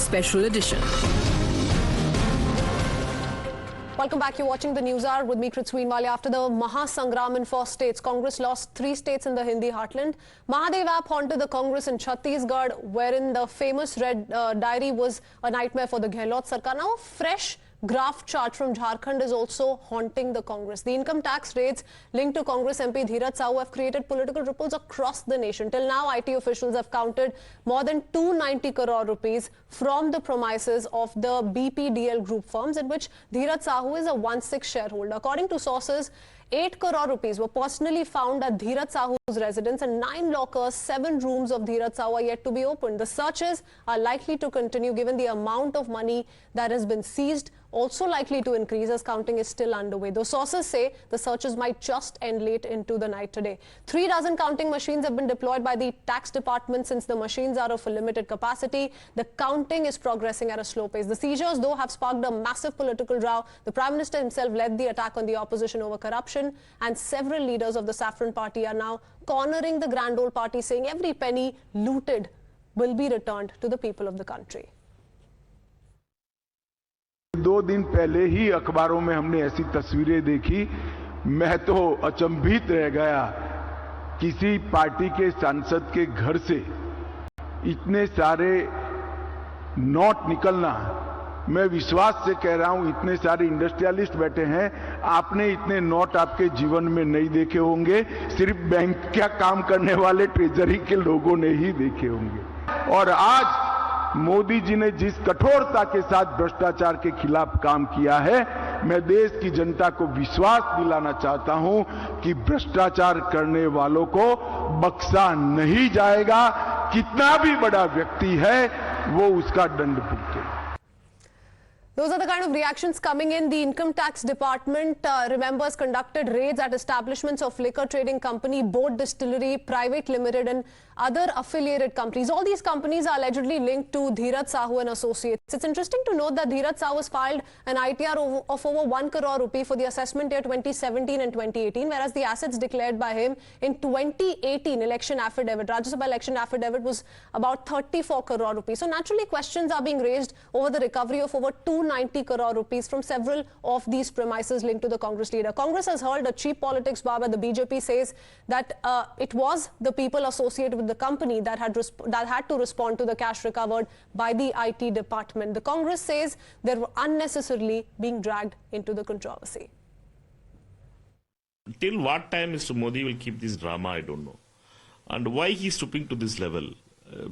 special edition. Welcome back. You're watching the News Hour with me, Kritsween Walia. After the Maha Sangram in 4 states, Congress lost 3 states in the Hindi heartland. Mahadev app haunted the Congress in Chhattisgarh, wherein the famous red diary was a nightmare for the Gehlot Sarkar. Now, a fresh graph chart from Jharkhand is also haunting the Congress. The income tax raids linked to Congress MP Dhiraj Sahu have created political ripples across the nation. Till now, IT officials have counted more than 290 crore rupees from the premises of the BPDL group firms, in which Dhiraj Sahu is a 1/6 shareholder. According to sources, 8 crore rupees were personally found at Dhiraj Sahu's residence, and 9 lockers, 7 rooms of Dhiraj Sahu are yet to be opened. The searches are likely to continue given the amount of money that has been seized, also likely to increase as counting is still underway. Though sources say the searches might just end late into the night today. 3 dozen counting machines have been deployed by the tax department since the machines are of a limited capacity. The counting is progressing at a slow pace. The seizures, though, have sparked a massive political row. The Prime Minister himself led the attack on the opposition over corruption, and several leaders of the Saffron Party are now cornering the Grand Old Party, saying every penny looted will be returned to the people of the country. 2 दिन पहले ही अखबारों में हमने ऐसी तस्वीरें देखी। मैं तो अचंभित रह गया। किसी पार्टी के सांसद के घर से इतने सारे नोट निकलना, मैं विश्वास से कह रहा हूं, इतने सारे इंडस्ट्रियलिस्ट बैठे हैं, आपने इतने नोट आपके जीवन में नहीं देखे होंगे। सिर्फ बैंक का काम करने वाले ट्रेजरी के लोगों ने ही देखे होंगे। और आज मोदी जी ने जिस कठोरता के साथ भ्रष्टाचार के खिलाफ काम किया है, मैं देश की जनता को विश्वास दिलाना चाहता हूं कि भ्रष्टाचार करने वालों को बख्शा नहीं जाएगा। कितना भी बड़ा व्यक्ति है वो उसका दंड भुगतेगा। Those are the kind of reactions coming in. The Income Tax Department, remembers, conducted raids at establishments of liquor trading company, Boat Distillery, Private Limited and other affiliated companies. All these companies are allegedly linked to Dhiraj Sahu and Associates. It's interesting to note that Dhiraj Sahu has filed an ITR of over 1 crore rupee for the assessment year 2017 and 2018, whereas the assets declared by him in 2018 election affidavit, Rajya Sabha election affidavit, was about 34 crore rupees. So naturally, questions are being raised over the recovery of over 290 crore rupees from several of these premises linked to the Congress leader. Congress has hurled a cheap politics bar, but the BJP says that it was the people associated with the company that had to respond to the cash recovered by the IT department. The Congress says they were unnecessarily being dragged into the controversy. Till what time Mr. Modi will keep this drama, I don't know. And why he is stooping to this level?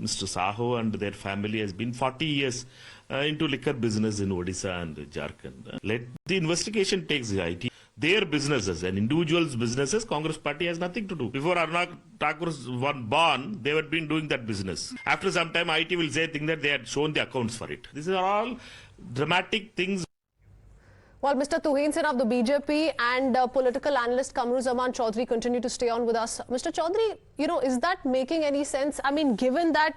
Mr. Sahu and their family has been 40 years into liquor business in Odisha and Jharkhand. Let the investigation takes the IT. Their businesses and individuals' businesses, Congress party has nothing to do. Before Aruna Thakur was born, they had been doing that business. After some time, IT will say that they had shown the accounts for it. These are all dramatic things. Well, Mr. Tuhin Sinha of the BJP and political analyst Kamru Choudhury continue to stay on with us. Mr. Choudhury, is that making any sense? I mean, given that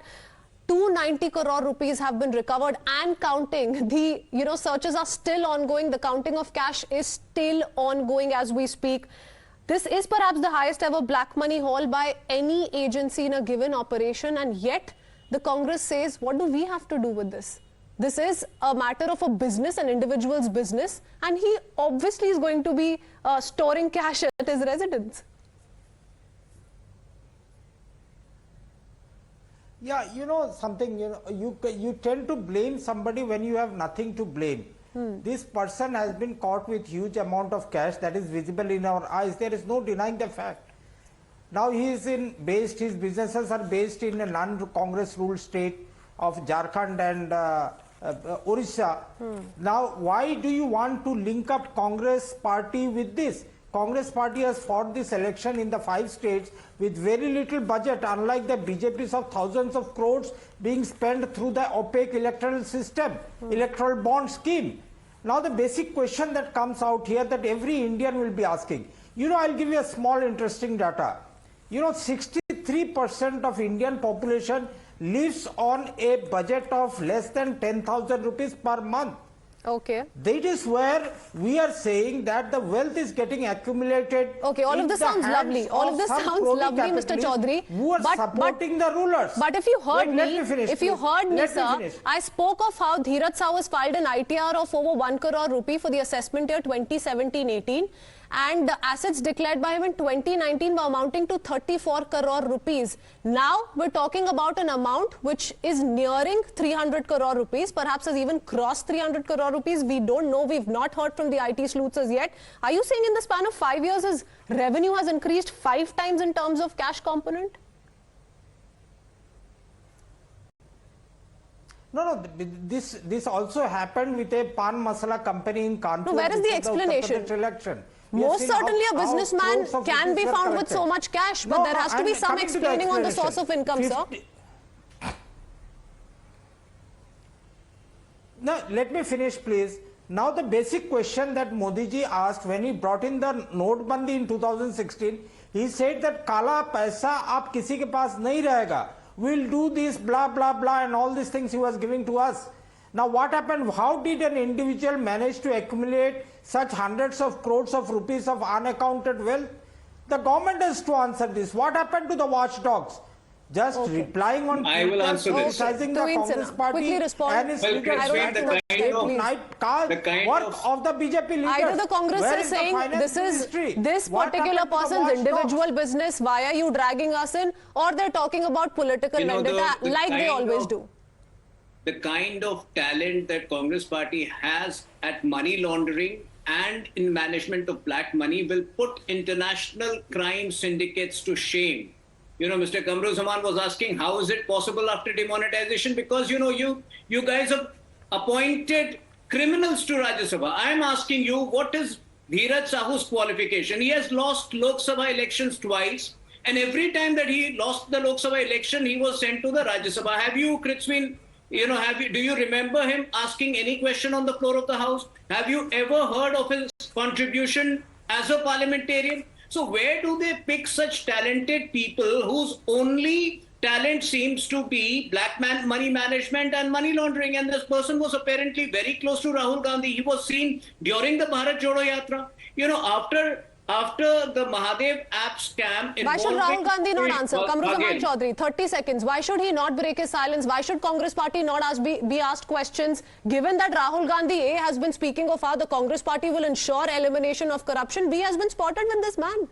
290 crore rupees have been recovered and counting, the searches are still ongoing, the counting of cash is still ongoing as we speak. This is perhaps the highest ever black money haul by any agency in a given operation, and yet the Congress says, what do we have to do with this? This is a matter of a business, an individual's business, and he obviously is going to be storing cash at his residence. Yeah, something, you tend to blame somebody when you have nothing to blame. This person has been caught with huge amount of cash that is visible in our eyes. There is no denying the fact. Now his businesses are based in a non-Congress ruled state of Jharkhand and Odisha. Now, why do you want to link up Congress party with this? Congress party has fought this election in the 5 states with very little budget, unlike the BJPs of thousands of crores being spent through the opaque electoral system, electoral bond scheme. Now, the basic question that comes out here that every Indian will be asking, I'll give you a small interesting data. 63% of Indian population lives on a budget of less than 10,000 rupees per month. Okay. That is where we are saying that the wealth is getting accumulated. Okay, all of this sounds lovely. All of this sounds lovely, Mr. Chaudhary. Who are supporting the rulers. But if you heard Let me finish, if you please. heard me, Let sir, finish. I spoke of how Dhiraj Sahu has filed an ITR of over 1 crore rupee for the assessment year 2017-18. And the assets declared by him in 2019 were amounting to 34 crore rupees. Now we're talking about an amount which is nearing 300 crore rupees, perhaps has even crossed 300 crore rupees. We don't know. We've not heard from the IT sleuths as yet. Are you saying in the span of 5 years his revenue has increased 5 times in terms of cash component? No, this also happened with a pan masala company in Kanpur. No, where is the explanation? Most certainly a businessman can be found with so much cash, but there has to be some explaining on the source of income, sir. No, let me finish, please. Now, the basic question that Modi ji asked when he brought in the notebandi in 2016, he said that kala paisa aap kisi ke paas nahi rahega. We'll do this, blah, blah, blah, and all these things he was giving to us. Now, what happened? How did an individual manage to accumulate such hundreds of crores of rupees of unaccounted wealth? The government has to answer this. What happened to the watchdogs? Just replying on I will answer this. criticizing the Tuhin Congress Sinha, party quickly respond. and its Well, leaders. Kritsween, the kind work of- of the BJP leaders. Either the Congress Where is the saying finance this is ministry? this What particular happened to the person's watchdogs? individual business, why are you dragging us in? Or they're talking about political You know, vendetta the like they kind always of- do. The kind of talent that Congress party has at money laundering and in management of black money will put international crime syndicates to shame. You know, Mr. Kamru Choudhury was asking, how is it possible after demonetization? Because, you know, you guys have appointed criminals to Rajya Sabha. I'm asking you, what is Dhiraj Sahu's qualification? He has lost Lok Sabha elections twice. And every time that he lost the Lok Sabha election, he was sent to the Rajya Sabha. Have you, Kritsween, do you remember him asking any question on the floor of the House? Have you ever heard of his contribution as a parliamentarian? So where do they pick such talented people whose only talent seems to be black money management and money laundering? And this person was apparently very close to Rahul Gandhi. He was seen during the Bharat Jodo Yatra. You know, after the Mahadev app scam. Why should Rahul Gandhi not answer? Kamru Again. Choudhury, 30 seconds. Why should he not break his silence? Why should Congress party not be asked questions? Given that Rahul Gandhi A has been speaking of how the Congress party will ensure elimination of corruption, B has been spotted with this man.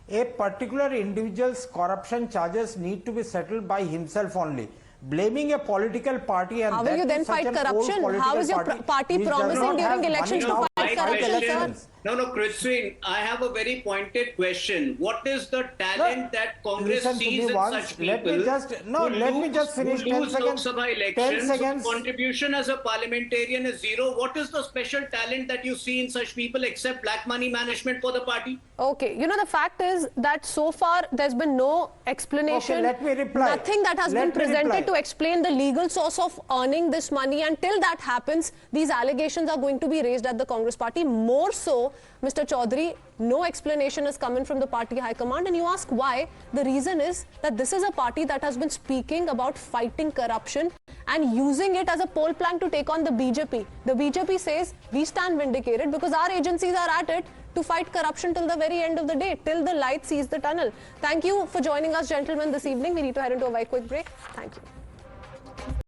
A particular individual's corruption charges need to be settled by himself only. Blaming a political party and How will that you then is such fight an old corruption? political How is your party which does promising not during have elections money to now fight to corruption, sir? elections. No, Kritsween, I have a very pointed question. What is the talent that Congress Listen to sees me in once. such people? Let me just finish. Who 10 lose seconds. Lok Sabha 10 elections, seconds. whose contribution as a parliamentarian is zero. What is the special talent that you see in such people except black money management for the party? Okay, you know, the fact is that so far there's been no explanation. Okay, let me reply. Nothing that has been presented to explain the legal source of earning this money. Until that happens, these allegations are going to be raised at the Congress party. More so, Mr. Chaudhary, no explanation has come in from the party high command, and you ask why. The reason is that this is a party that has been speaking about fighting corruption and using it as a poll plank to take on the BJP. The BJP says we stand vindicated because our agencies are at it to fight corruption till the very end of the day, till the light sees the tunnel. Thank you for joining us, gentlemen, this evening. We need to head into a very quick break. Thank you.